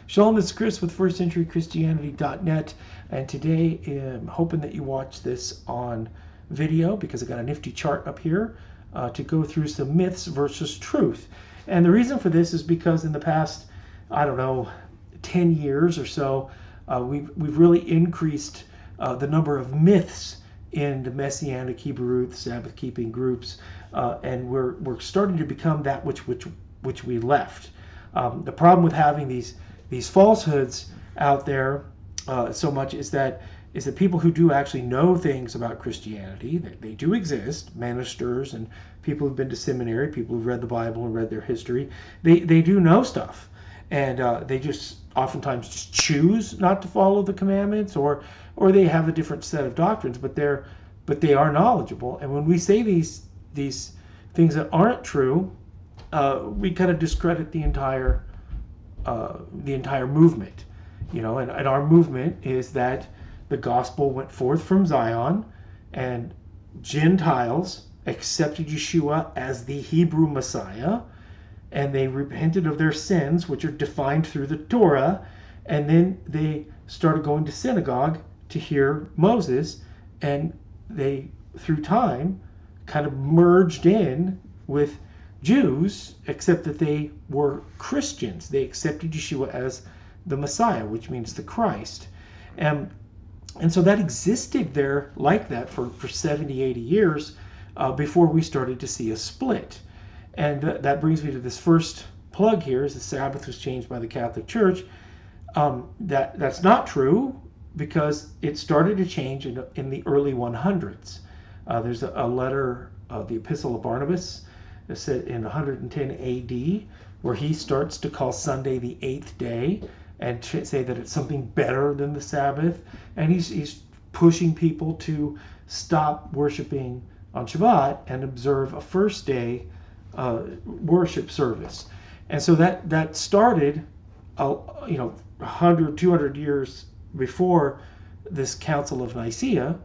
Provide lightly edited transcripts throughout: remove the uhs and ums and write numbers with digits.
Shalom, this is Chris with firstcenturychristianity.net, and today I'm hoping that you watch this on video because I got a nifty chart up here to go through some myths versus truth. And the reason for this is because in the past, 10 years or so, we've really increased the number of myths in the Messianic Hebrew, the Sabbath-keeping groups, and we're starting to become that which we left. The problem with having these falsehoods out there so much is that people who do actually know things about Christianity, that they do exist, ministers and people who've been to seminary, people who've read the Bible and read their history, they do know stuff, and they just oftentimes just choose not to follow the commandments, or they have a different set of doctrines, but they are knowledgeable. And when we say these things that aren't true, we kind of discredit the entire movement, and our movement is that the gospel went forth from Zion, and Gentiles accepted Yeshua as the Hebrew Messiah, and they repented of their sins, which are defined through the Torah, and then they started going to synagogue to hear Moses, and they, through time, kind of merged in with Jews, except that they were Christians. They accepted Yeshua as the Messiah, which means the Christ. And so that existed there like that for 70, 80 years before we started to see a split. And that brings me to this first plug here, is the Sabbath was changed by the Catholic Church. That's not true, because it started to change in the early 100s. There's a letter of the Epistle of Barnabas, said in 110 AD, where he starts to call Sunday the 8th day and say that it's something better than the Sabbath, and he's pushing people to stop worshiping on Shabbat and observe a first day worship service. And so that started 100, 200 years before this Council of Nicaea.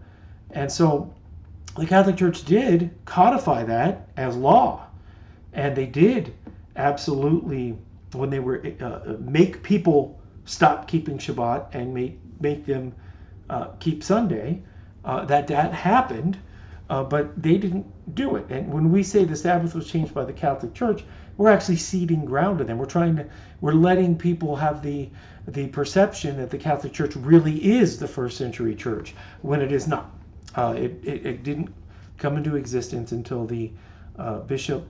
And so the Catholic Church did codify that as law. And they did absolutely, when they were make people stop keeping Shabbat and make them keep Sunday, that happened, but they didn't do it. And when we say the Sabbath was changed by the Catholic Church, we're actually ceding ground to them. We're letting people have the perception that the Catholic Church really is the first century church, when it is not. It didn't come into existence until the Bishop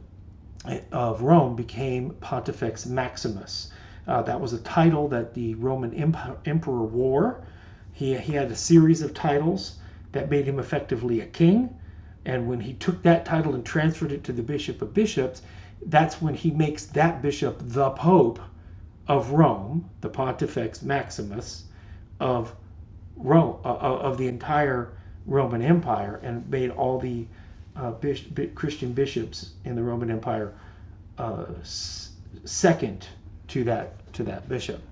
of Rome became Pontifex Maximus. That was a title that the Roman emperor wore. He had a series of titles that made him effectively a king, and when he took that title and transferred it to the Bishop of Bishops, that's when he makes that bishop the Pope of Rome, the Pontifex Maximus of Rome, of the entire Roman Empire, and made all the Christian bishops in the Roman Empire second to that bishop.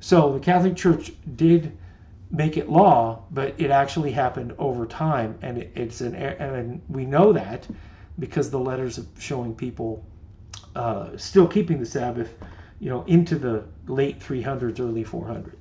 So the Catholic Church did make it law, but it actually happened over time, and and we know that because the letters are showing people still keeping the Sabbath, into the late 300s, early 400s.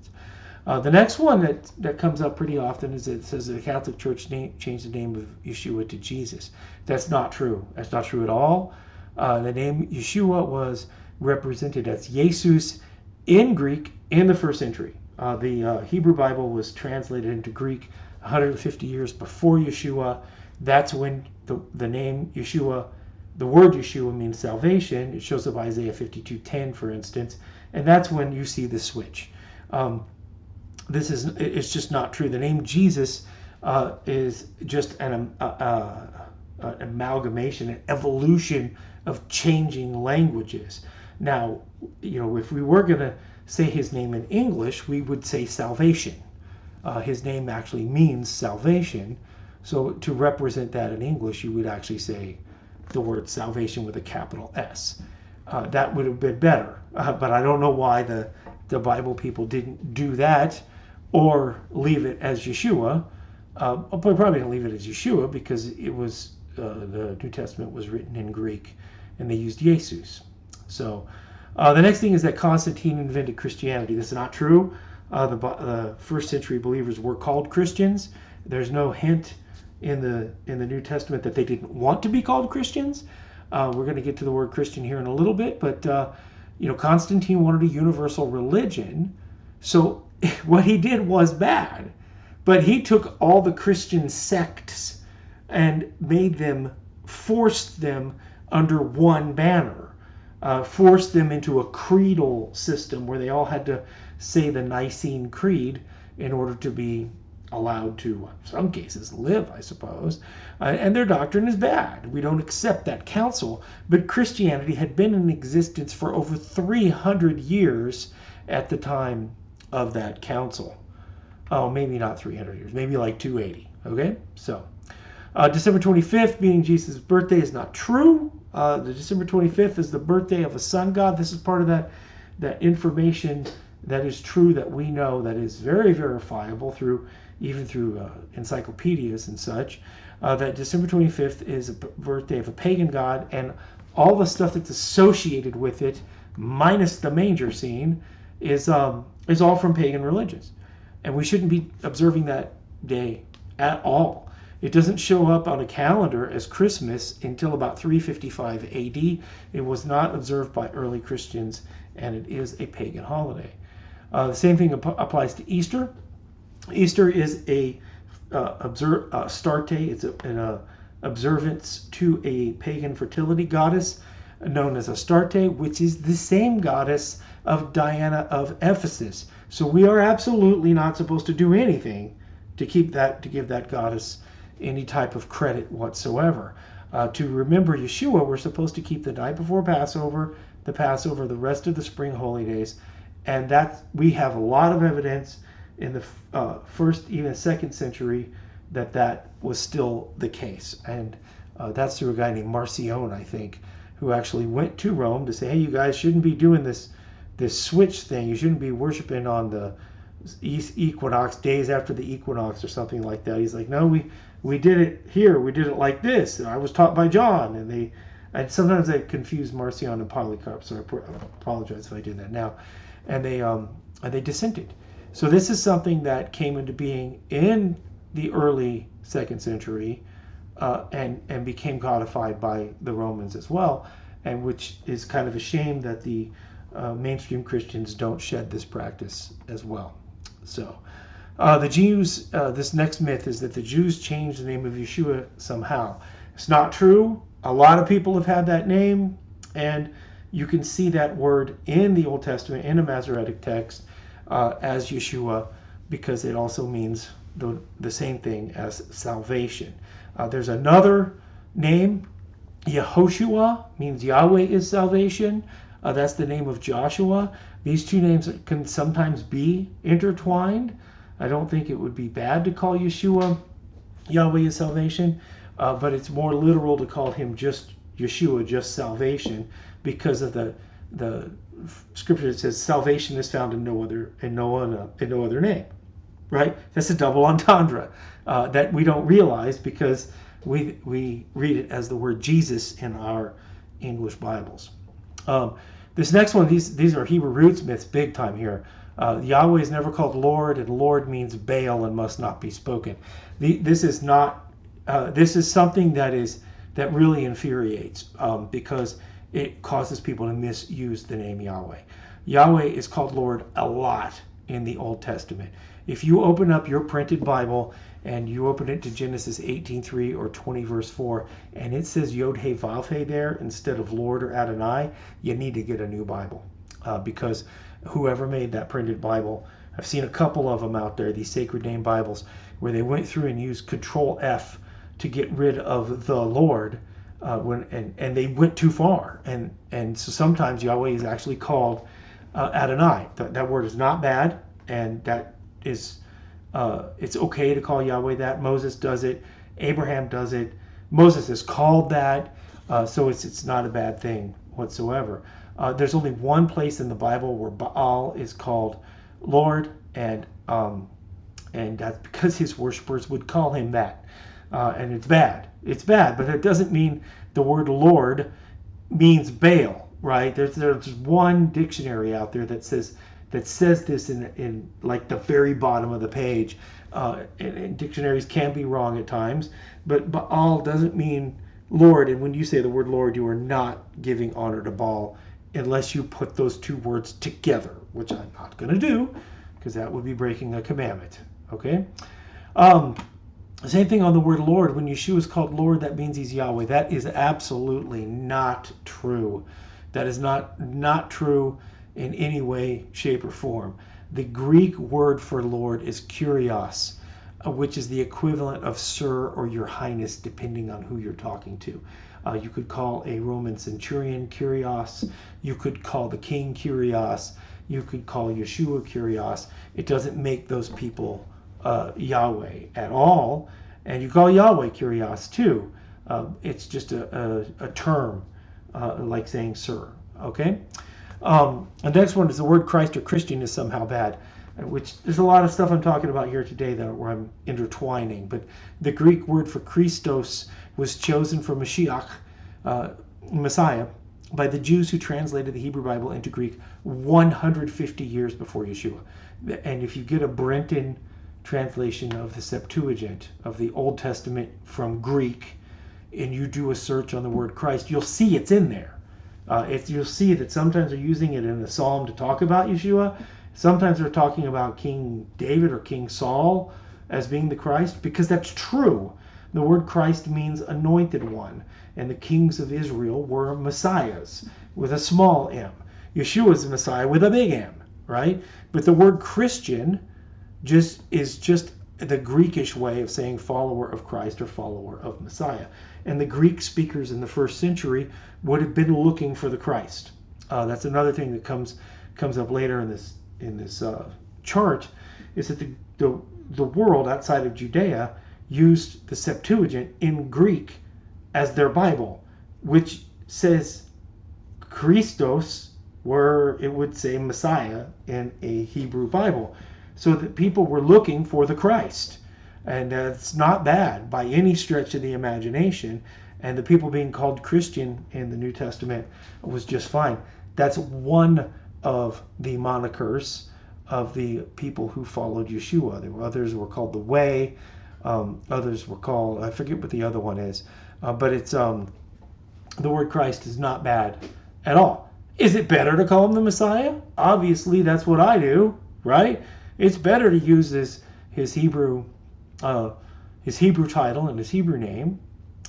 The next one that comes up pretty often is it says the Catholic Church changed the name of Yeshua to Jesus. That's not true. That's not true at all. The name Yeshua was represented as Jesus in Greek in the first century. The Hebrew Bible was translated into Greek 150 years before Yeshua. That's when the name Yeshua, the word Yeshua means salvation. It shows up Isaiah 52:10, for instance, and that's when you see the switch. It's just not true. The name Jesus is just an amalgamation, an evolution of changing languages. Now, if we were going to say his name in English, we would say salvation. His name actually means salvation. So to represent that in English, you would actually say the word salvation with a capital S. That would have been better. But I don't know why the Bible people didn't do that or leave it as Yeshua. But probably didn't leave it as Yeshua because it was the New Testament was written in Greek and they used Jesus. So The next thing is that Constantine invented Christianity. This is not true. The first century believers were called Christians. There's no hint in the New Testament that they didn't want to be called Christians. We're going to get to the word Christian here in a little bit, but Constantine wanted a universal religion, so what he did was bad. But he took all the Christian sects and forced them under one banner, forced them into a creedal system where they all had to say the Nicene Creed in order to be allowed to, in some cases, live, I suppose. And their doctrine is bad. We don't accept that council. But Christianity had been in existence for over 300 years at the time of that council. Oh, maybe not 300 years, maybe like 280. Okay, so December 25th being Jesus' birthday is not true. The December 25th is the birthday of a sun god. This is part of that information that is true, that we know, that is very verifiable even through encyclopedias and such, that December 25th is a birthday of a pagan god, and all the stuff that's associated with it, minus the manger scene, is all from pagan religions. And we shouldn't be observing that day at all. It doesn't show up on a calendar as Christmas until about 355 AD. It was not observed by early Christians, and it is a pagan holiday. The same thing applies to Easter. Easter is a Astarte. It's an observance to a pagan fertility goddess known as Astarte, which is the same goddess of Diana of Ephesus. So we are absolutely not supposed to do anything to give that goddess any type of credit whatsoever. To remember Yeshua, we're supposed to keep the night before Passover, the rest of the spring holy days, and that we have a lot of evidence in the first, even second century that was still the case. And that's through a guy named Marcion, I think, who actually went to Rome to say, hey, you guys shouldn't be doing this switch thing. You shouldn't be worshiping on the equinox, days after the equinox or something like that. He's like, no, we did it here. We did it like this. I was taught by John. And sometimes I confuse Marcion and Polycarp, so I apologize if I did that now. And they dissented. So this is something that came into being in the early second century and became codified by the Romans as well, and which is kind of a shame that the mainstream Christians don't shed this practice as well. So the Jews, this next myth is that the Jews changed the name of Yeshua somehow. It's not true. A lot of people have had that name, and you can see that word in the Old Testament, in a Masoretic text, as Yeshua, because it also means the same thing as salvation. There's another name, Yehoshua, means Yahweh is salvation. That's the name of Joshua. These two names can sometimes be intertwined. I don't think it would be bad to call Yeshua Yahweh is salvation, but it's more literal to call him just Yeshua, just salvation, because of the scripture that says salvation is found in no other name, right? That's a double entendre that we don't realize because we read it as the word Jesus in our English Bibles. This next one, these are Hebrew roots myths big time here. Yahweh is never called Lord, and Lord means Baal and must not be spoken. This is not. This is something that really infuriates because it causes people to misuse the name Yahweh. Yahweh is called Lord a lot in the Old Testament. If you open up your printed Bible and you open it to Genesis 18:3 or 20 verse 4, and it says Yod He Vav He there instead of Lord or Adonai, you need to get a new Bible because whoever made that printed Bible, I've seen a couple of them out there, these sacred name Bibles, where they went through and used Control F to get rid of the Lord and they went too far. And so sometimes Yahweh is actually called Adonai. That word is not bad, and that is it's okay to call Yahweh that. Moses does it. Abraham does it. Moses is called that, so it's not a bad thing whatsoever. There's only one place in the Bible where Baal is called Lord, and that's because his worshipers would call him that. And it's bad. It's bad, but it doesn't mean the word Lord means Baal. right? There's one dictionary out there that says this in like the very bottom of the page. And dictionaries can be wrong at times, but Baal doesn't mean Lord. And when you say the word Lord, you are not giving honor to Baal unless you put those two words together, which I'm not going to do because that would be breaking a commandment. Okay. Same thing on the word Lord. When Yeshua is called Lord, that means he's Yahweh. That is absolutely not true. That is not true in any way, shape, or form. The Greek word for Lord is kurios, which is the equivalent of Sir or Your Highness, depending on who you're talking to. You could call a Roman centurion kurios. You could call the king kurios. You could call Yeshua kurios. It doesn't make those people Yahweh at all. And you call Yahweh kurios too. It's just a term, like saying Sir. Okay? The next one is the word Christ or Christian is somehow bad, which there's a lot of stuff I'm talking about here today where I'm intertwining. But the Greek word for Christos was chosen for Mashiach, Messiah, by the Jews who translated the Hebrew Bible into Greek 150 years before Yeshua. And if you get a Brenton translation of the Septuagint of the Old Testament from Greek, and you do a search on the word Christ, you'll see it's in there. You'll see that sometimes they're using it in a psalm to talk about Yeshua. Sometimes they're talking about King David or King Saul as being the Christ, because that's true. The word Christ means anointed one, and the kings of Israel were messiahs with a small m. Yeshua is a Messiah with a big M, right? But the word Christian is just the Greekish way of saying follower of Christ or follower of Messiah. And the Greek speakers in the first century would have been looking for the Christ. That's another thing that comes up later in this chart, is that the world outside of Judea used the Septuagint in Greek as their Bible, which says Christos, where it would say Messiah in a Hebrew Bible. So that people were looking for the Christ. And it's not bad by any stretch of the imagination. And the people being called Christian in the New Testament was just fine. That's one of the monikers of the people who followed Yeshua. There were others who were called the Way. Others were called, I forget what the other one is. But it's the word Christ is not bad at all. Is it better to call him the Messiah? Obviously, that's what I do, right? It's better to use his Hebrew title and his Hebrew name.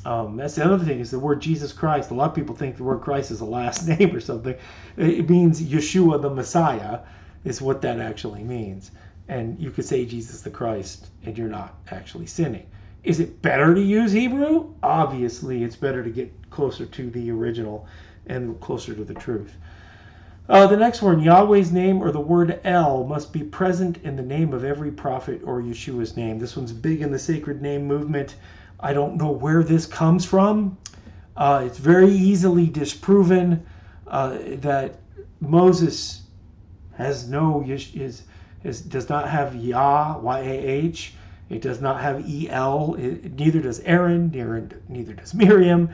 That's the other thing, is the word Jesus Christ. A lot of people think the word Christ is a last name or something. It means Yeshua the Messiah is what that actually means. And you could say Jesus the Christ and you're not actually sinning. Is it better to use Hebrew? Obviously, it's better to get closer to the original and closer to the truth. The next one, Yahweh's name or the word El must be present in the name of every prophet or Yeshua's name. This one's big in the sacred name movement. I don't know where this comes from. It's very easily disproven that Moses has does not have Yah, Y-A-H. It does not have E-L. Neither does Aaron. Neither does Miriam.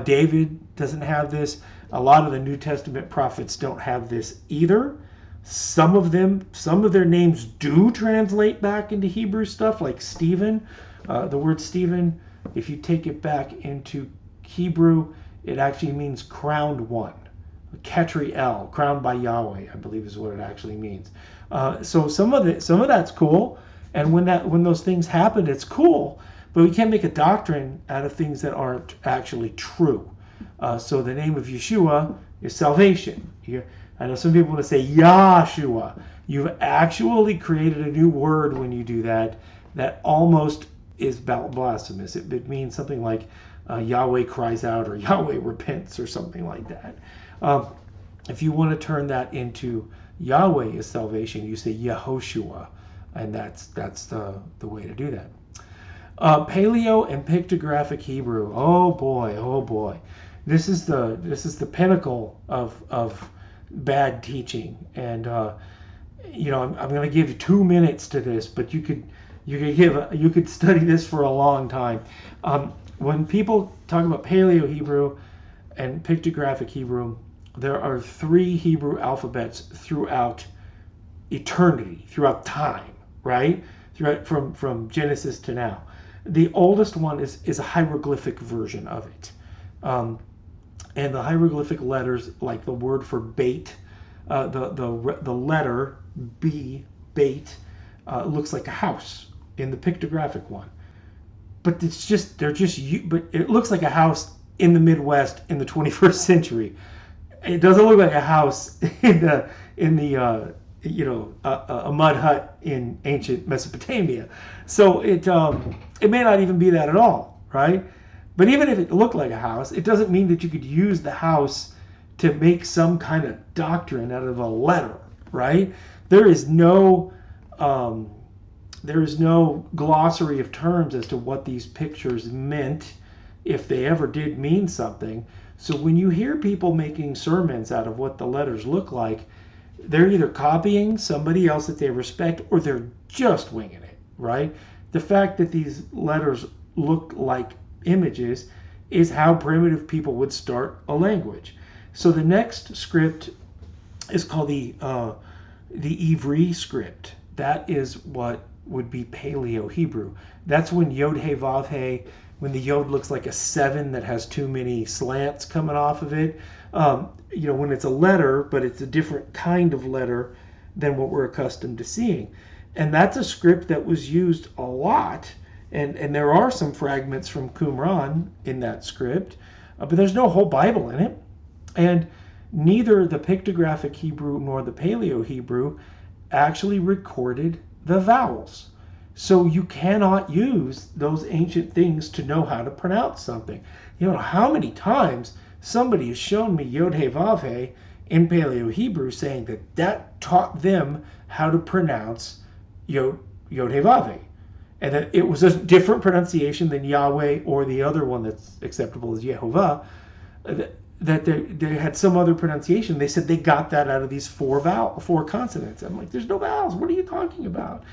David doesn't have this. A lot of the New Testament prophets don't have this either. Some of their names do translate back into Hebrew stuff, like Stephen. The word Stephen, if you take it back into Hebrew, it actually means crowned one. Ketri El, crowned by Yahweh, I believe is what it actually means. So some of that's cool, and when those things happen, it's cool. But we can't make a doctrine out of things that aren't actually true. So the name of Yeshua is salvation. I know some people want to say Yahshua. You've actually created a new word when you do that almost is blasphemous. It means something like Yahweh cries out or Yahweh repents or something like that. If you want to turn that into Yahweh is salvation, you say Yehoshua, and that's the way to do that. Paleo and pictographic Hebrew. Oh boy. This is the pinnacle of bad teaching, and I'm going to give you 2 minutes to this, but you could study this for a long time. When people talk about Paleo Hebrew and pictographic Hebrew, there are 3 Hebrew alphabets throughout eternity, throughout time, right? Throughout from Genesis to now. The oldest one is a hieroglyphic version of it. And the hieroglyphic letters, like the word for bait, the letter B, bait, looks like a house in the pictographic one. But but it looks like a house in the Midwest in the 21st century. It doesn't look like a house in the a mud hut in ancient Mesopotamia. So it may not even be that at all, right? But even if it looked like a house, it doesn't mean that you could use the house to make some kind of doctrine out of a letter, right? There is no glossary of terms as to what these pictures meant, if they ever did mean something. So when you hear people making sermons out of what the letters look like, they're either copying somebody else that they respect, or they're just winging it, right? The fact that these letters look like images is how primitive people would start a language. So the next script is called the Ivri script. That is what would be Paleo Hebrew. That's when Yod He Vav He, when the Yod looks like a 7 that has too many slants coming off of it. When it's a letter, but it's a different kind of letter than what we're accustomed to seeing. And that's a script that was used a lot. And there are some fragments from Qumran in that script, but there's no whole Bible in it. And neither the pictographic Hebrew nor the Paleo Hebrew actually recorded the vowels. So you cannot use those ancient things to know how to pronounce something. You know how many times somebody has shown me Yod He Vav He in Paleo Hebrew, saying that taught them how to pronounce Yod He Vav He, and that it was a different pronunciation than Yahweh or the other one that's acceptable as Yehovah, that they had some other pronunciation. They said they got that out of these 4 consonants. I'm like, there's no vowels. What are you talking about?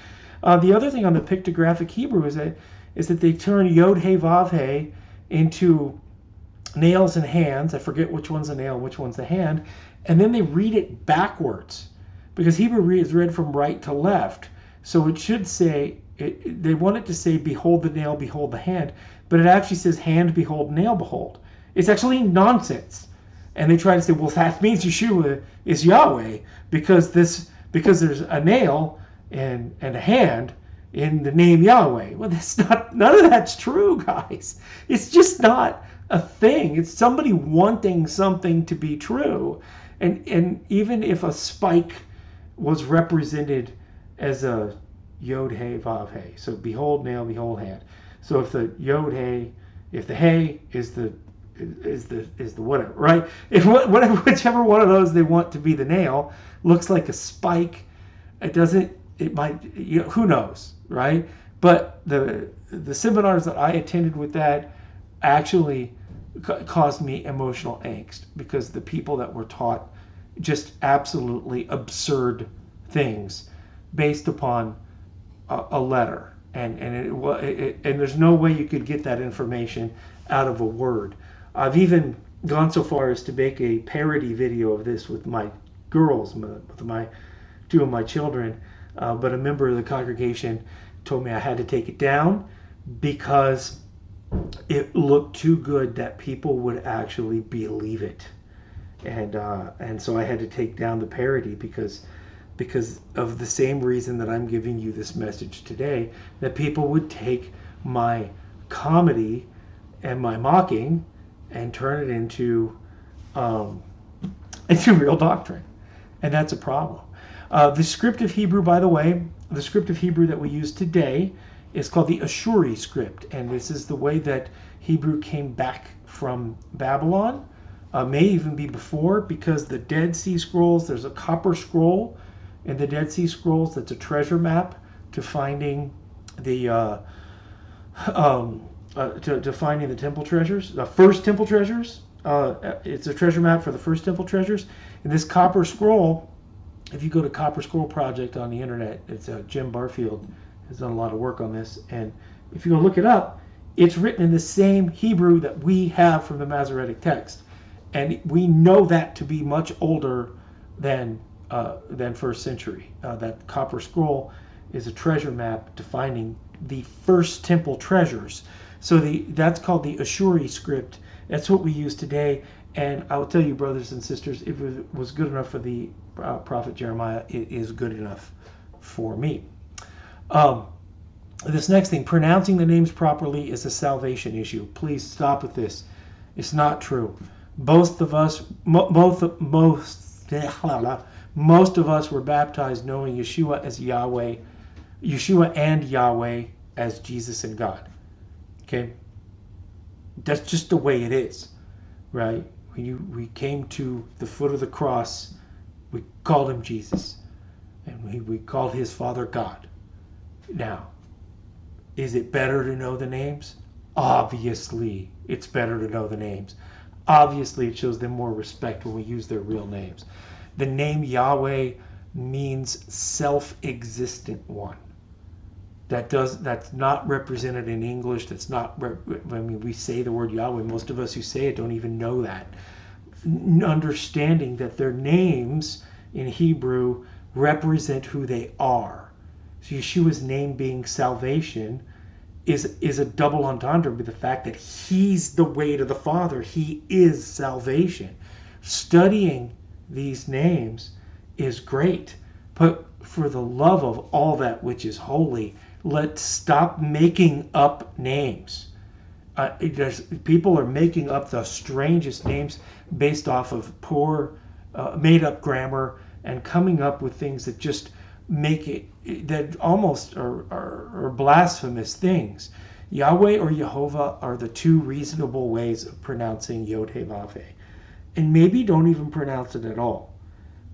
The other thing on the pictographic Hebrew is that they turn Yod He Vav He into nails and hands. I forget which one's a nail, which one's a hand. And then they read it backwards, because Hebrew is read from right to left. So it should say, they want it to say, behold the nail, behold the hand. But it actually says, hand, behold, nail, behold. It's actually nonsense. And they try to say, well, that means Yeshua is Yahweh, because there's a nail and a hand in the name Yahweh. Well, none of that's true, guys. It's just not a thing. It's somebody wanting something to be true. And even if a spike was represented as a Yod He Vav He, so behold nail, behold hand. So if the Yod He, if the He is the whatever, right? If whichever one of those they want to be the nail looks like a spike, it might, who knows, right? But the seminars that I attended with that actually caused me emotional angst, because the people that were taught just absolutely absurd things based upon a letter, and there's no way you could get that information out of a word. I've even gone so far as to make a parody video of this with my girls, with my 2 of my children, but a member of the congregation told me I had to take it down because it looked too good that people would actually believe it, and so I had to take down the parody because of the same reason that I'm giving you this message today, that people would take my comedy and my mocking and turn it into real doctrine, and that's a problem. The script of Hebrew, by the way, the script of Hebrew that we use today is called the Ashuri script, and this is the way that Hebrew came back from Babylon. May even be before, because the Dead Sea Scrolls, there's a copper scroll in the Dead Sea Scrolls that's a treasure map to finding the to finding the temple treasures, the first temple treasures. It's a treasure map for the first temple treasures. And this copper scroll, if you go to Copper Scroll Project on the internet, it's Jim Barfield has done a lot of work on this. And if you go look it up, it's written in the same Hebrew that we have from the Masoretic text. And we know that to be much older than first century. That copper scroll is a treasure map defining the first temple treasures. So that's called the Ashuri script. That's what we use today. And I will tell you, brothers and sisters, if it was good enough for the prophet Jeremiah, it is good enough for me. This next thing, pronouncing the names properly is a salvation issue. Please stop with this. It's not true. Most of us were baptized knowing Yeshua as Yahweh, Yeshua and Yahweh as Jesus and God. Okay? That's just the way it is, right? When we came to the foot of the cross, we called him Jesus, and we called his Father God. Now, is it better to know the names? Obviously, it's better to know the names. Obviously, it shows them more respect when we use their real names. The name Yahweh means self-existent one. That's not represented in English. That's not, when we say the word Yahweh, most of us who say it don't even know that. Understanding that their names in Hebrew represent who they are. So Yeshua's name being salvation is a double entendre with the fact that he's the way to the Father. He is salvation. Studying these names is great, but for the love of all that which is holy, let's stop making up names. People are making up the strangest names based off of poor, made-up grammar and coming up with things that just make it, that almost are blasphemous things. Yahweh or Jehovah are the two reasonable ways of pronouncing Yod He Vav He. And maybe don't even pronounce it at all.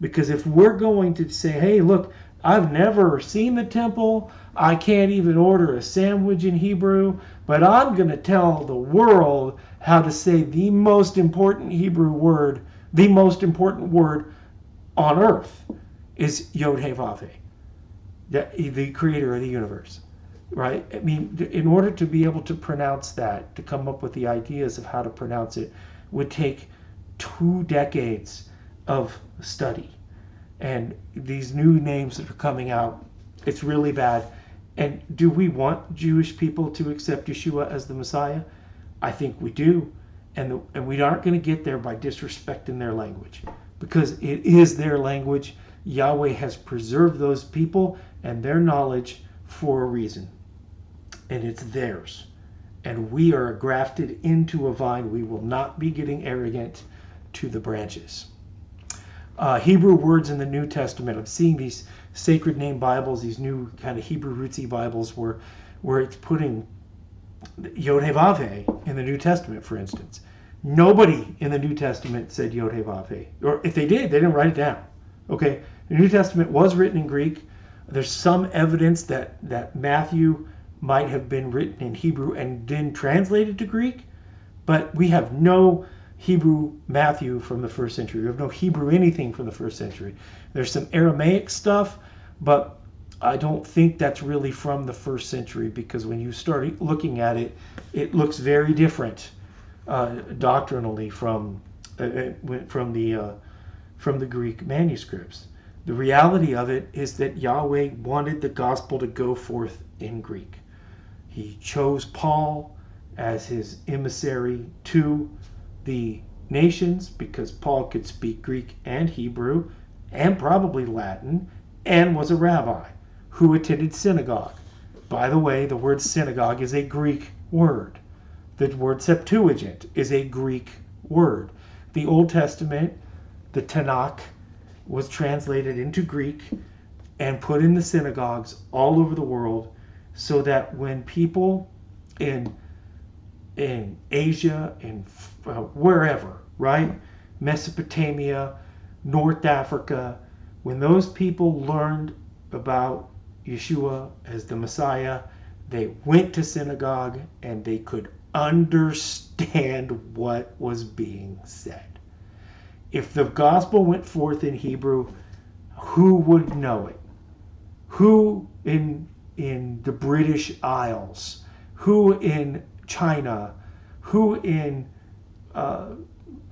Because if we're going to say, hey, look, I've never seen the temple, I can't even order a sandwich in Hebrew, but I'm going to tell the world how to say the most important Hebrew word, the most important word on earth is Yod He Vav He, the creator of the universe, right? I mean, in order to be able to pronounce that, to come up with the ideas of how to pronounce it, would take 2 decades of study. And these new names that are coming out, it's really bad. And do we want Jewish people to accept Yeshua as the Messiah? I think we do. And we aren't going to get there by disrespecting their language, because it is their language. Yahweh has preserved those people and their knowledge for a reason. And it's theirs. And we are grafted into a vine. We will not be getting arrogant to the branches. Hebrew words in the New Testament. I'm seeing these sacred name Bibles, these new kind of Hebrew rootsy Bibles where it's putting Yod He Vav He in the New Testament, for instance. Nobody in the New Testament said Yod He Vav He. Or if they did, they didn't write it down. Okay? The New Testament was written in Greek. There's some evidence that Matthew might have been written in Hebrew and then translated to Greek, but we have no Hebrew Matthew from the first century. We have no Hebrew anything from the first century. There's some Aramaic stuff, but I don't think that's really from the first century, because when you start looking at it, it looks very different doctrinally from the Greek manuscripts. The reality of it is that Yahweh wanted the gospel to go forth in Greek. He chose Paul as his emissary to the nations because Paul could speak Greek and Hebrew and probably Latin and was a rabbi who attended synagogue. By the way, the word synagogue is a Greek word. The word Septuagint is a Greek word. The Old Testament, the Tanakh, was translated into Greek and put in the synagogues all over the world, so that when people in Asia, in wherever, right? Mesopotamia, North Africa, when those people learned about Yeshua as the Messiah, they went to synagogue and they could understand what was being said. If the gospel went forth in Hebrew, who would know it? Who in the British Isles? Who in China? Who in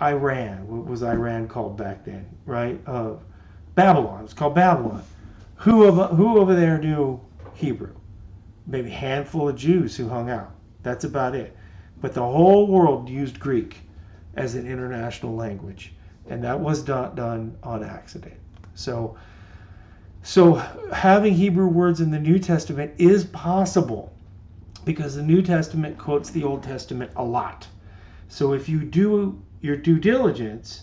Iran. What was Iran called back then, right? Babylon. It's called Babylon. Who over there knew Hebrew? Maybe a handful of Jews who hung out. That's about it. But the whole world used Greek as an international language, and that was not done on accident. So having Hebrew words in the New Testament is possible because the New Testament quotes the Old Testament a lot. So if you do your due diligence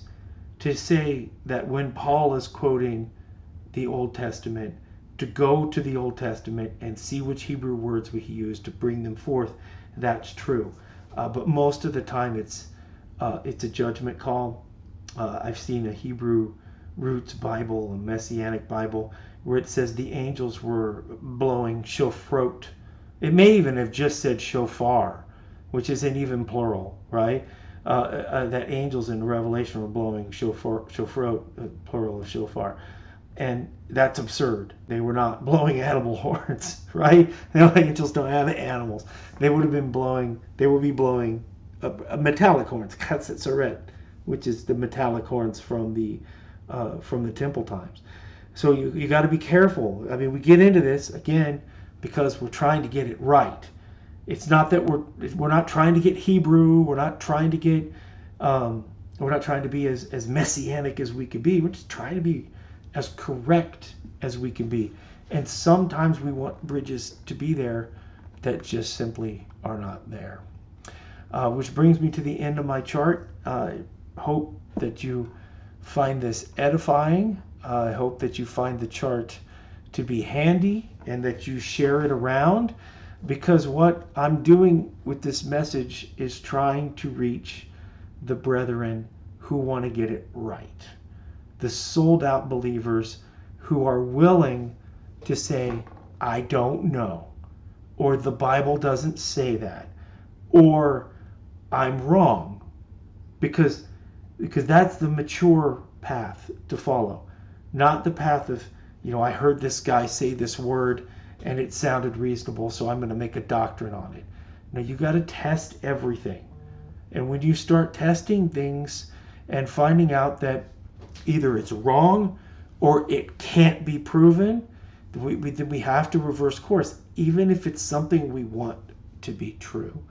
to say that when Paul is quoting the Old Testament, to go to the Old Testament and see which Hebrew words he used to bring them forth, that's true. But most of the time it's a judgment call. I've seen a Hebrew Roots Bible, a Messianic Bible, where it says the angels were blowing shofarot. It may even have just said shofar, which isn't even plural, right? That angels in Revelation were blowing shofarot, plural of shofar. And that's absurd. They were not blowing animal horns, right? The angels don't have animals. They would be blowing metallic horns, katzitzaret, which is the metallic horns from the temple times. So you got to be careful. I mean, we get into this again because we're trying to get it right. It's not that we're not trying to get Hebrew. We're not trying to get we're not trying to be as messianic as we could be. We're just trying to be as correct as we can be. And sometimes we want bridges to be there that just simply are not there. Which brings me to the end of my chart. I hope that you find this edifying. I hope that you find the chart to be handy and that you share it around, because what I'm doing with this message is trying to reach the brethren who want to get it right. The sold out believers who are willing to say, I don't know, or the Bible doesn't say that, or I'm wrong, because that's the mature path to follow, not the path of, I heard this guy say this word and it sounded reasonable, so I'm going to make a doctrine on it. Now you got to test everything. And when you start testing things and finding out that either it's wrong or it can't be proven, we have to reverse course, even if it's something we want to be true.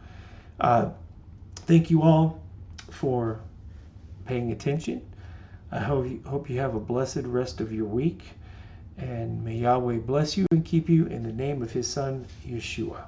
Thank you all for paying attention. I hope you have a blessed rest of your week. And may Yahweh bless you and keep you in the name of his son, Yeshua.